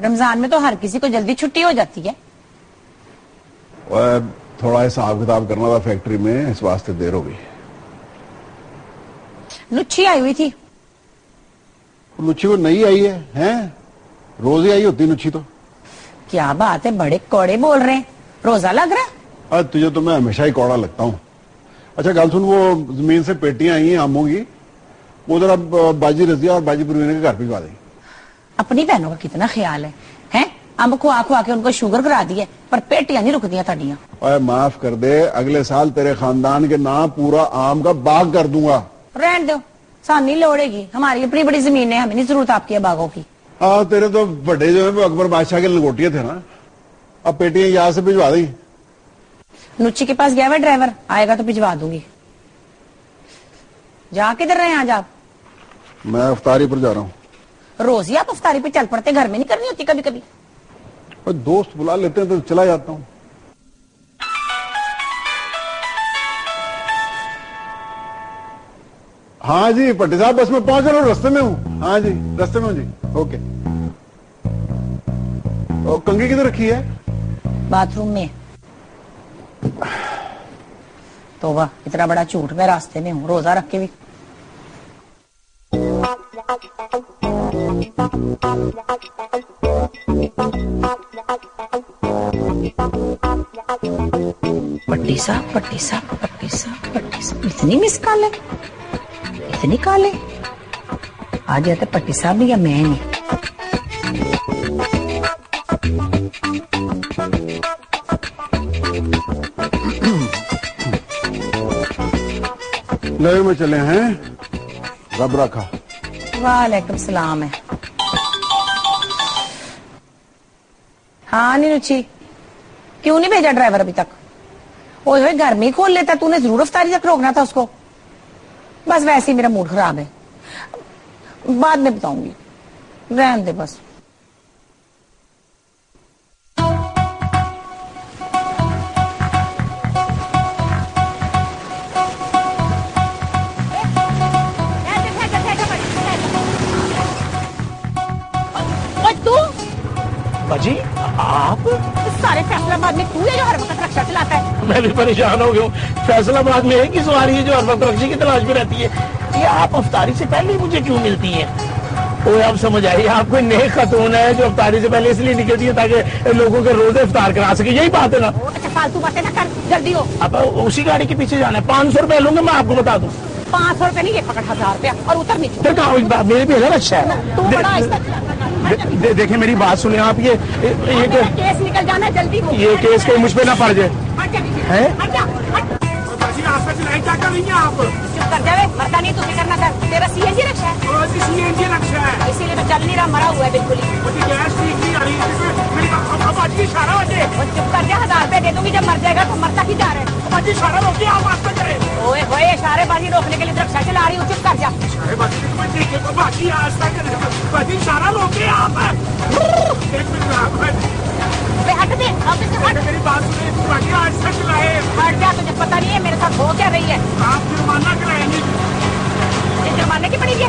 रमजान में तो हर किसी को जल्दी छुट्टी हो जाती है। थोड़ा हिसाब किताब करना था फैक्ट्री में, इस वास्ते देर हो गई। लुच्छी आई हुई थी। लुच्छी वो नहीं आई है, हैं? रोज ही आई होती लुच्छी तो। क्या बात है, बड़े कौड़े बोल रहे हैं, रोजा लग रहा है। तुझे तो मैं हमेशा ही कौड़ा लगता हूँ। अच्छा गल सुन, वो जमीन से पेटियां आई हैं आमों की, वो जरा बाजी रजिया और बाजी परवीन के घर भिजवा दें। अपनी बहनों का कितना ख्याल है, हैं? अम्ब खुआ खुआ के उनको शुगर करा दी है, पर पेटियां नहीं रुकती थोड़ियां। ओए माफ कर दे, अगले साल तेरे खानदान के नाम पूरा आम का बाग कर दूंगा। रहने दो, सानी लोड़ेगी, हमारी अपनी बड़ी जमीन है, हमें नहीं जरूरत आपकी बागों की। हाँ तेरे तो बड़े जो है वो अकबर बादशाह के लंगोटिए थे ना। अब पेटियां यहाँ से भिजवा दी। नुच्ची के पास गया हुआ ड्राइवर, आएगा तो भिजवा दूंगी। जा किधर रहे हैं आज आप? मैं अफ्तारी पर जा रहा हूँ। रोज ही आप अफ्तारी पे चल पड़ते, घर में नहीं करनी होती कभी कभी? और दोस्त बुला लेते हैं तो चला जाता हूँ। हाँ जी पट्टी साहब, बस मैं पहुंच रहा हूँ, रास्ते में हूँ। हाँ जी रास्ते में हूँ जी, ओके। और कंघी किधर रखी है? बाथरूम में। तो वाह, इतना बड़ा झूठ, मैं रास्ते में हूँ, रोजा रख के भी। पट्टी साहब, पट्टी साहब, पट्टी साहब, पट्टी साहब, इतनी मिस कॉल है, इतनी कॉल है। आज आते पट्टी साहब भी या मैं नहीं। नए में चले हैं, रब रखा। वालेकुम सलाम है। हाँ नीनुची, क्यों नहीं भेजा ड्राइवर अभी तक? ओए होए, घर में ही खोल लेता, तूने जरूर अफ्तारी तक रोकना था उसको। बस वैसे ही मेरा मूड खराब है, बाद में बताऊंगी, रहने दे बस। बाजी आप? सारे फैसलाबाद में तू है जो हर वक्त रक्षा चलाता है। मैं भी परेशान हो गया हूँ। फैसलाबाद में एक ही सवारी है जो हर वक्त रक्षी की तलाश में रहती है। ये आप अफ्तारी से पहले मुझे क्यों मिलती है? वो अब समझ आई, आप कोई नेक खतून है जो अफ्तारी से पहले इसलिए निकलती है ताकि लोगों के रोजे इफ्तार करा सके, यही बात है ना? अच्छा फालतू बातें ना कर, जल्दी हो। अब उसी गाड़ी के पीछे जाना है, 500 रुपए लूंगा मैं, आपको बता दूं। 500 रुपए नहीं, ये पकड़ 1000 रुपया और उतर नीचे। फिर कहा मेरे भी है अच्छा है। तू बड़ा आहिस्ता चला। देखिए मेरी बात सुने आप, ये केस निकल जाना, जल्दी हो। ये केस कहीं मुझ पे ना पड़ जाए। क्या कर रही हैं आप? चुप कर जावे, मरता नहीं, तू फिक्र ना कर, तेरा सीएनजी रक्षा है। सीएनजी रक्षा है, इसीलिए तो चल नहीं रहा, मरा हुआ है बिल्कुल ही। मुझे गैस ठीक नहीं आ रही है, मेरी आज की इशारा हो जाए। चुप कर जा, 1000 रुपए दे दूंगी, जब मर जाएगा तो मरता ही जा रहा है। आज इशारा रोकिए, आप वास्ते करें। ओए होए, इशारेबाजी रोकने के लिए रक्षा चला रही हूँ, चुप कर जा। बाकी आज तक इशारा रोके आप। एक मिनट हट दे, हट। मेरी बात सुनिए, बाकी आज तक चलाए। हट जा, तुझे पता नहीं है मेरे साथ हो क्या रही है। आप जुर्माना कराएंगे? ये जुर्माने की पड़ी है,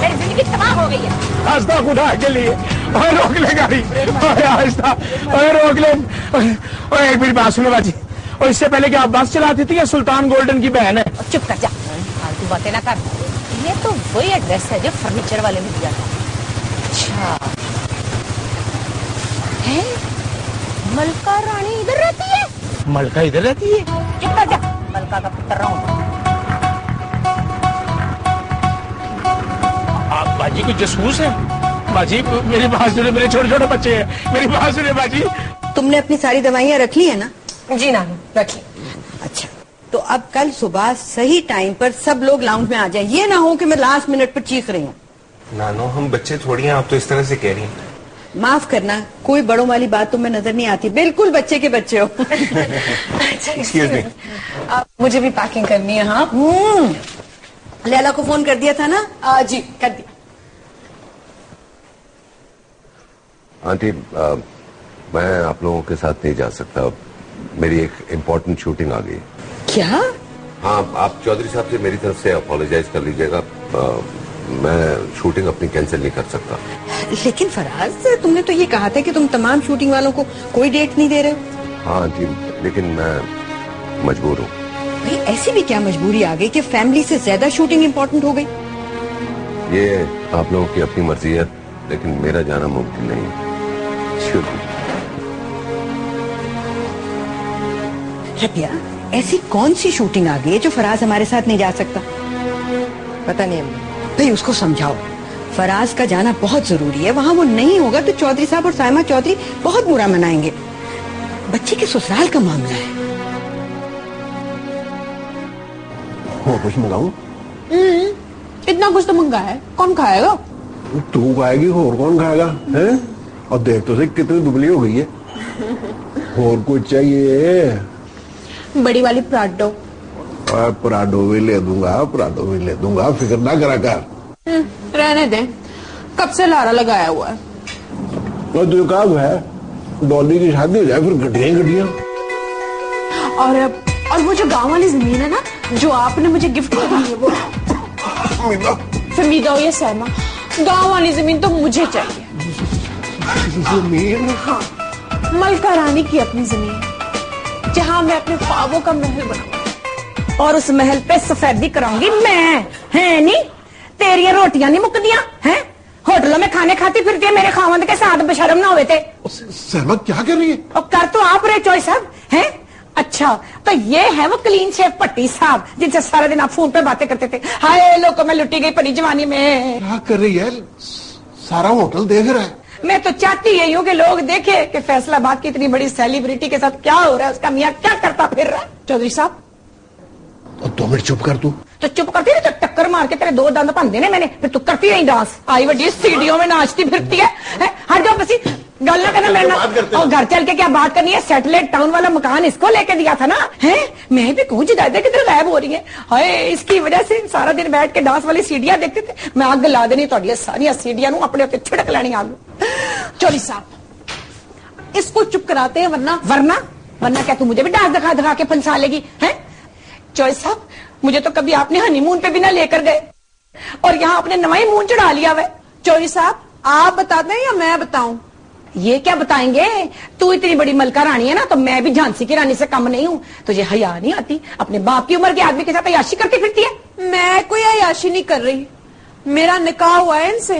मेरी जिंदगी तबाह हो गई है। आस्था खुदा के लिए और रोक ले गाड़ी, आस्था और रोक ले। और एक मेरी बात सुनो बाजी, और इससे पहले क्या आप बस चलाती थी या सुल्तान गोल्डन की बहन है? चुप कर जा, फालतू बातें ना कर। ये तो वही एड्रेस है जो फर्नीचर वाले ने दिया था। अच्छा है, मलका रानी इधर रहती है? मलका इधर रहती है? चुप कर जा, मलका का पुत्र रहा हूँ। आप बाजी कोई जसूस है? बाजी मेरी बात सुने, मेरे छोटे छोटे बच्चे हैं, मेरी बात सुने बाजी। तुमने अपनी सारी दवाइयाँ रख ली है ना? जी नानू, रखी। अच्छा, तो अब कल सुबह सही टाइम पर सब लोग लाउंज में आ जाएं। ये ना हो कि मैं लास्ट मिनट पर चीख रही हूँ। नानो हम बच्चे थोड़ी हैं, आप तो इस तरह से कह रही हैं। माफ करना, कोई बड़ों वाली बात तुम्हें नजर नहीं आती, बिल्कुल बच्चे के बच्चे हो। एक्सक्यूज मी, मुझे भी पैकिंग करनी है। हाँ, लैला को फोन कर दिया था ना? जी कर दिया। आंटी मैं आप लोगों के साथ नहीं जा सकता, मेरी एक इम्पोर्टेंट शूटिंग आ गई। क्या? हाँ, आप चौधरी साहब से मेरी तरफ से अपोलोजाइज कर लीजिएगा, मैं शूटिंग अपनी कैंसिल नहीं कर सकता। लेकिन फराज, तुमने तो ये कहा था कि तुम तमाम शूटिंग वालों को कोई डेट नहीं दे रहे हो। हाँ जी, लेकिन मैं मजबूर हूँ। भाई ऐसी भी क्या मजबूरी आ गई कि फैमिली से ज्यादा शूटिंग इम्पोर्टेंट हो गई? ये आप लोगों की अपनी मर्जी है, लेकिन मेरा जाना मुमकिन नहीं है। रबिया, ऐसी कौन सी शूटिंग आ गई है जो फराज हमारे साथ नहीं जा सकता? पता नहीं अम्मा। भाई उसको समझाओ, फराज का जाना बहुत जरूरी है। वहाँ वो नहीं होगा तो चौधरी साहब और साइमा चौधरी बहुत बुरा मनाएंगे। बच्चे के ससुराल का मामला है। हो कुछ मंगाऊं? इतना कुछ तो मंगा है, कौन खाएगा? तू खाएगी, और कौन खाएगा? हैं? और देख तो सही कितनी दुबली हो गई है। और कुछ चाहिए? बड़ी वाली पराठो। पराठो भी ले दूंगा, पराठो भी ले दूंगा, फिक्र ना करा कर। रहने दे, कब से लारा लगाया हुआ है। और तुझे कहा है डॉली की शादी हो जाए फिर गड्डियां। और वो जो गांव वाली जमीन है ना, जो आपने मुझे गिफ्ट कर दी है, वो फमीदा हो या सहमा, गांव वाली जमीन तो मुझे चाहिए। जमीन? हाँ, मलका रानी की अपनी जमीन, जहां मैं अपने ख्वाबों का महल बनाऊंगी। और उस महल पे सफेदी कराऊंगी मैं, है नहीं? तेरी रोटियां नहीं मुकदियां हैं? होटलों में खाने खाती फिरती है मेरे खावंद के साथ, बेशर्म ना हुए थे। सहमा क्या कर रही है? और कर तो आप रहे चॉइस साहब हैं। अच्छा, तो ये है वो क्लीन शेव पट्टी साहब जिनसे सारा दिन आप फोन पे बातें करते थे। हाय लोगों, मैं लुटी गई पनी जवानी में। क्या कर रही है? सारा होटल देख रहा है। मैं तो चाहती यही हूँ कि लोग देखे कि फैसलाबाद की इतनी बड़ी सेलिब्रिटी के साथ क्या हो रहा है, उसका मियाँ क्या करता फिर रहा है। चौधरी साहब, 2 मिनट चुप कर तू। तो चुप करती नहीं तो टक्कर मार के तेरे 2 दंद भन देने मैंने, फिर तू करती रही डांस। आई वड्डी सीढ़ियों में नाचती फिरती है। हट जाओ बसी, गल ना करना मेरे नाम। और घर चल के क्या बात करनी है? सैटेलाइट टाउन वाला मकान इसको लेके दिया था ना, है? मैं भी कहूँ जायदा किधर गायब हो रही है। हाय, इसकी वजह से सारा दिन बैठ के डांस वाली सीढ़ियां देखते थे। मैं आग ला देनी थोड़ी सारिया सीढ़ियां अपने उत्ते छिड़क लेनी आग। चौधरी साहब, इसको चुप कराते हैं, वरना क्या तू मुझे भी डांस दिखा दिखा के फंसा लेगी? है चौधरी साहब, मुझे तो कभी आपने हनीमून पे भी ना लेकर गए, और यहाँ आपने नवा ही मून चढ़ा लिया हुआ। चौधरी साहब, आप बता दें या मैं बताऊं? ये क्या बताएंगे? तू इतनी बड़ी मलका रानी है ना, तो मैं भी झांसी की रानी से कम नहीं हूँ। तुझे हया नहीं आती? अपने बाप की उम्र के आदमी के साथ अयाशी करके फिरती है। मैं कोई अयाशी नहीं कर रही, मेरा निकाह हुआ है इनसे।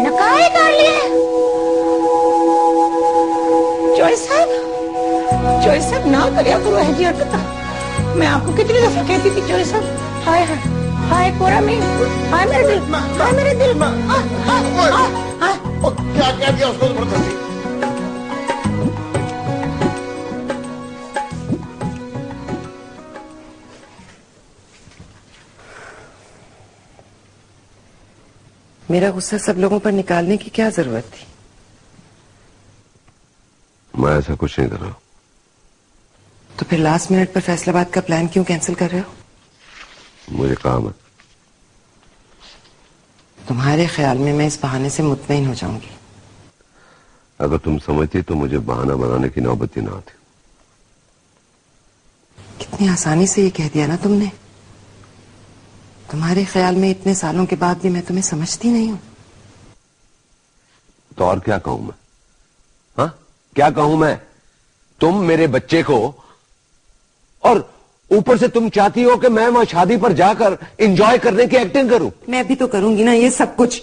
निकाह कर लिया? चौधरी साहब ना करिया करो ऐसी हरकत। मैं आपको कितनी दफा कहती थी चौधरी साहब। हाय हाय हाय कोरा में, हाय मेरे दिल, हाय मेरे दिल। क्या कह दिया उसको जबरदस्ती? मेरा गुस्सा सब लोगों पर निकालने की क्या जरूरत थी? मैं ऐसा कुछ नहीं कर रहा। तो फिर लास्ट मिनट पर फैसलाबाद का प्लान क्यों कैंसिल कर रहे हो? मुझे काम है। तुम्हारे ख्याल में मैं इस बहाने से मुतमईन हो जाऊंगी? अगर तुम समझती तो मुझे बहाना बनाने की नौबत ही ना आती। कितनी आसानी से ये कह दिया ना तुमने। तुम्हारे ख्याल में इतने सालों के बाद भी मैं तुम्हें समझती नहीं हूं। तो और क्या कहूं मैं? हाँ, क्या कहूं मैं? तुम मेरे बच्चे को, और ऊपर से तुम चाहती हो कि मैं वहां शादी पर जाकर एंजॉय करने की एक्टिंग करूं। मैं भी तो करूंगी ना ये सब कुछ।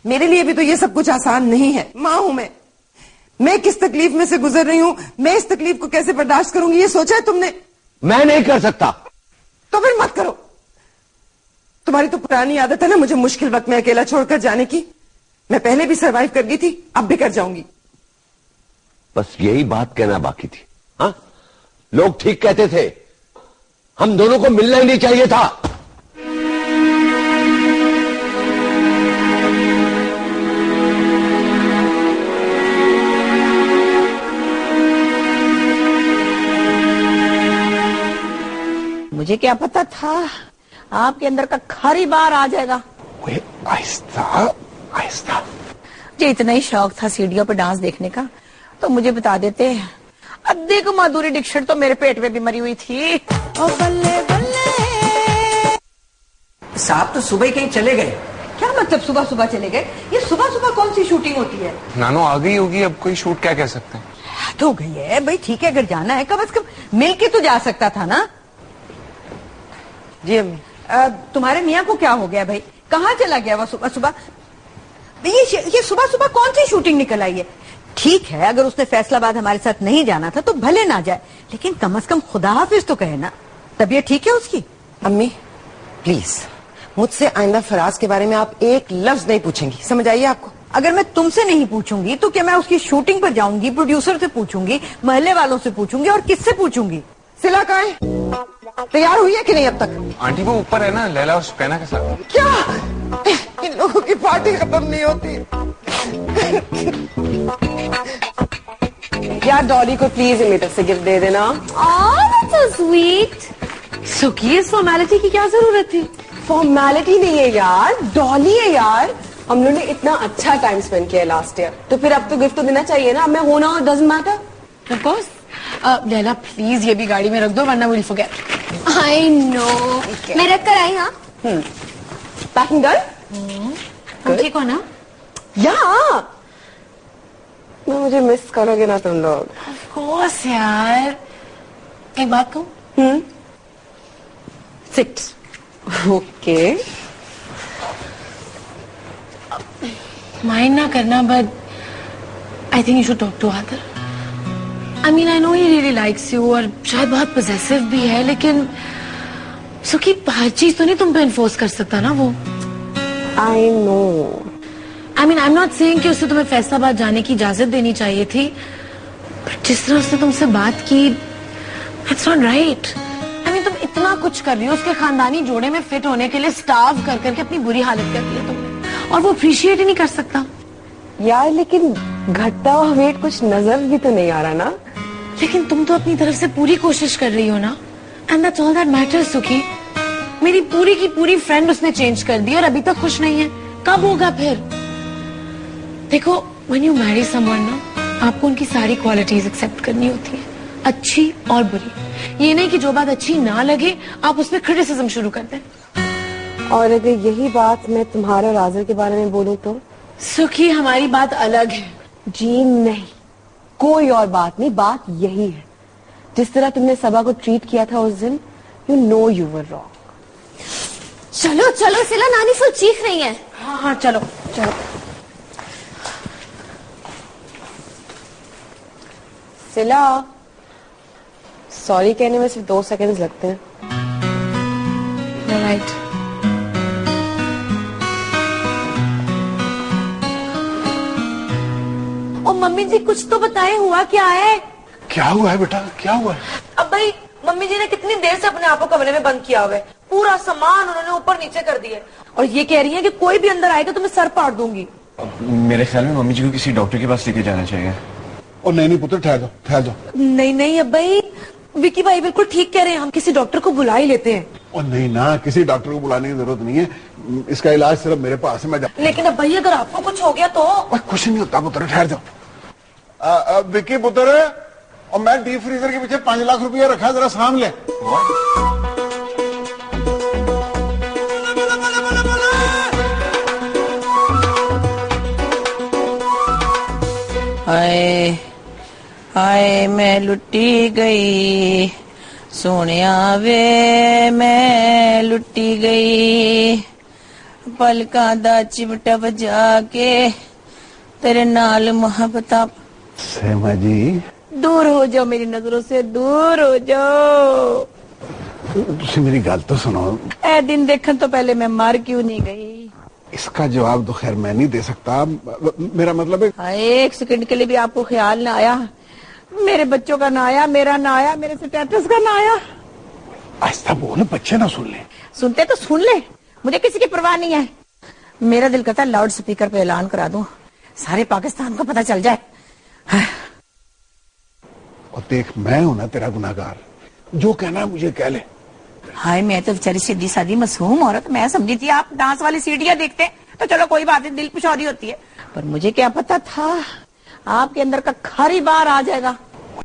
मेरे लिए भी तो ये सब कुछ आसान नहीं है। मां हूं मैं किस तकलीफ में से गुजर रही हूं, मैं इस तकलीफ को कैसे बर्दाश्त करूंगी, ये सोचा है तुमने? मैं नहीं कर सकता। तो फिर मत करो। तुम्हारी तो पुरानी आदत है ना मुझे मुश्किल वक्त में अकेला छोड़कर जाने की। मैं पहले भी सरवाइव कर गई थी, अब भी कर जाऊंगी। बस यही बात कहना बाकी थी। हाँ, लोग ठीक कहते थे, हम दोनों को मिलना ही नहीं चाहिए था। मुझे क्या पता था आपके अंदर का खारी बार आ जाएगा। आहिस्ता आहिस्ता। मुझे इतना ही शौक था सीढ़ियों पर डांस देखने का, तो मुझे बता देते। अद्धी को माधुरी दीक्षित तो मेरे पेट में भी मरी हुई थी। ओ बल्ले बल्ले। साहब तो सुबह कहीं चले गए। क्या मतलब सुबह सुबह चले गए? ये सुबह सुबह कौन सी शूटिंग होती है? नानो आ गई होगी, अब कोई शूट क्या कह सकते हैं। तो गई है भाई, ठीक है, अगर जाना है कम से कम मिल के तो जा सकता था ना। जी अम्मी। तुम्हारे मियाँ को क्या हो गया भाई? कहाँ चला गया वो सुबह सुबह? ये सुबह सुबह कौन सी शूटिंग निकल आई है? ठीक है, अगर उसने फैसलाबाद हमारे साथ नहीं जाना था तो भले ना जाए, लेकिन कम से कम खुदा हाफिज तो कहे ना। तबीयत ठीक है उसकी? अम्मी प्लीज मुझसे आइंदा फराज के बारे में आप एक लफ्ज नहीं पूछेंगी, समझ आइए आपको? अगर मैं तुमसे नहीं पूछूंगी तो क्या मैं उसकी शूटिंग पर जाऊंगी, प्रोड्यूसर से पूछूंगी, मोहल्ले वालों से पूछूंगी, और किससे पूछूंगी? सिला कहाँ है? तैयार हुई है कि नहीं अब तक? आंटी वो ऊपर है ना, लैला और सुकैना के साथ। क्या इन लोगों की पार्टी खत्म नहीं होती? यार डॉली को प्लीज मेरी तरफ से गिफ्ट दे देना। that's so sweet. सुखी, इस फॉर्मेलिटी की क्या जरूरत थी? फॉर्मेलिटी नहीं है यार, डॉली है यार। हम लोगों ने इतना अच्छा टाइम स्पेंड किया लास्ट ईयर, तो फिर अब तो गिफ्ट तो देना चाहिए ना। मैं होना और doesn't matter. Of course. Laila please ये भी गाड़ी में रख दो वरना विल फॉरगेट। I know. मैं रख कर आई। हाँ पैकिंग डन? हम ठीक हो ना? या मुझे मिस करोगे ना तुम लोग? Of course यार। एक बात कहूँ? सिट। ओके। माइंड ना करना, but I think you should talk to other. I mean I know he really likes you और शायद बहुत पोजेसिव भी है, लेकिन सुखी हर चीज तो नहीं तुम पे इन्फोर्स कर सकता ना वो। I know. I mean I am not saying कि उसे तुम्हें फैसलाबाद जाने की इजाजत देनी चाहिए थी, बट जिस तरह उसने तुमसे बात की, it's not right. I mean तुम इतना कुछ कर रही हो उसके खानदानी जोड़े में फिट होने के लिए, स्टाफ कर करके अपनी बुरी हालत कर दी है तुमने, और वो अप्रिशिएट ही नहीं कर सकता। यार लेकिन घटता हुआ वेट कुछ नजर भी तो नहीं आ रहा ना। लेकिन तुम तो अपनी तरफ से पूरी कोशिश कर रही हो ना, and that's all that matters सुखी। मेरी पूरी की पूरी फ्रेंड उसने चेंज कर दी और अभी तक खुश नहीं है। कब होगा फिर? देखो, व्हेन यू मैरी समवन ना, आपको उनकी सारी क्वालिटीज एक्सेप्ट करनी होती है, अच्छी और बुरी। ये नहीं कि जो बात अच्छी ना लगे आप उसमें क्रिटिसिज्म शुरू कर दें। और अगर यही बात मैं तुम्हारे और आज़र के बारे में बोलूं तो? सुखी, हमारी बात अलग है। जी नहीं, कोई और बात नहीं, बात यही है। जिस तरह तुमने सबा को ट्रीट किया था उस दिन, you know you were wrong. चलो चलो सिला, नानी फुल चीख रही है। हाँ हाँ चलो चलो। सिला, सॉरी कहने में सिर्फ 2 सेकंड्स लगते हैं। राइट। ओ मम्मी जी, कुछ तो बताए, हुआ क्या है? क्या हुआ है बेटा, क्या हुआ है? अब भाई मम्मी जी ने कितनी देर से अपने आप को कमरे में बंद किया हुआ है, पूरा सामान उन्होंने ऊपर नीचे कर दिया, और ये कह रही है कि कोई भी अंदर आएगा तो मैं सर फाड़ दूंगी। मेरे ख्याल में मम्मी जी को किसी डॉक्टर के पास लेके जाना चाहिए। और नहीं पुत्र, ठहर जाओ ठहर जाओ। नहीं नहीं अब भाई, विकी भाई बिल्कुल ठीक कह रहे हैं, हम किसी डॉक्टर को बुला ही लेते हैं। और नहीं ना, किसी डॉक्टर को बुलाने की जरूरत नहीं है, इसका इलाज सिर्फ मेरे पास है। मैं लेकिन अब भाई अगर आपको कुछ हो गया तो? कुछ नहीं होता पुत्र, ठहर जाओ। विक्की पुत्र, और मैं डीप फ्रीजर के पीछे 5 लाख रुपया रखा, जरा साम ले। हाय हाय मैं लुट्टी गई, सोनिया वे मैं लुट्टी गई, पलकां दा चिमटा बजा के तेरे नाल मोहब्बतां। सेमा जी, दूर हो जाओ मेरी नजरों से, दूर हो जाओ। तुम मेरी गल तो सुनो। ए दिन देखने तो पहले मैं मर क्यों नहीं गई? इसका जवाब तो खैर मैं नहीं दे सकता, मेरा मतलब है। हाँ, 1 सेकंड के लिए भी आपको ख्याल ना आया, मेरे बच्चों का ना आया, मेरा ना आया, मेरे स्टेटस का ना आया। आहिस्ता बोल, बच्चे ना सुन ले। सुनते तो सुन ले, मुझे किसी की परवाह नहीं है। मेरा दिल करता है लाउड स्पीकर पे ऐलान करा दूं, सारे पाकिस्तान को पता चल जाए। और देख, मैं हूं ना तेरा गुनाहगार, जो कहना है मुझे कह ले। हाय, मैं तो बेचारी सीधी सादी मासूम औरत, मैं समझी थी आप डांस वाली सीढ़ियां देखते तो चलो कोई बात नहीं, दिल पुशारी होती है, पर मुझे क्या पता था आपके अंदर का खारी बार आ जाएगा।